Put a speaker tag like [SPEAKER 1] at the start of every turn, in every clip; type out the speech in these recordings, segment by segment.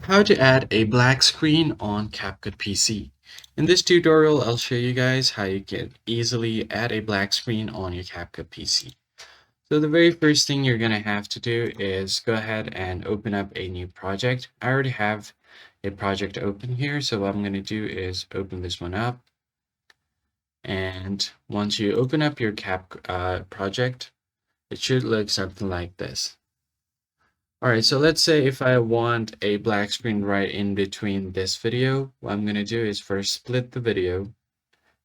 [SPEAKER 1] How to add a black screen on CapCut PC. In this tutorial, I'll show you guys how you can easily add a black screen on your CapCut PC. So the very first thing you're going to have to do is go ahead and open up a new project. I already have a project open here, so what I'm going to do is open this one up. And once you open up your project, it should look something like this. All right, so let's say if I want a black screen right in between this video, what I'm going to do is first split the video.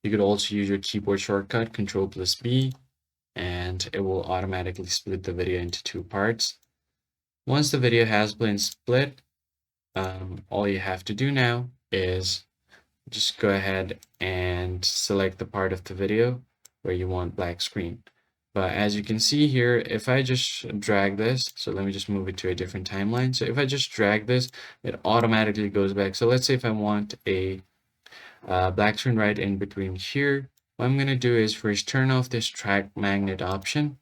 [SPEAKER 1] You could also use your keyboard shortcut, Control+B, and it will automatically split the video into two parts. Once the video has been split, all you have to do now is just go ahead and select the part of the video where you want black screen. But as you can see here, if I just drag this, so let me just move it to a different timeline. So if I just drag this, it automatically goes back. So let's say if I want a black screen right in between here, what I'm going to do is first turn off this track magnet option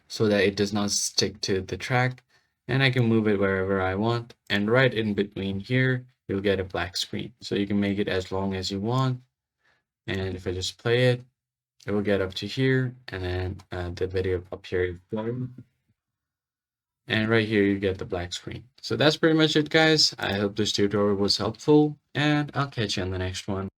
[SPEAKER 1] so that it does not stick to the track, and I can move it wherever I want. And right in between here, you'll get a black screen. So you can make it as long as you want. And if I just play it, it will get up to here, and then the video up here. And right here, you get the black screen. So that's pretty much it, guys. I hope this tutorial was helpful, and I'll catch you on the next one.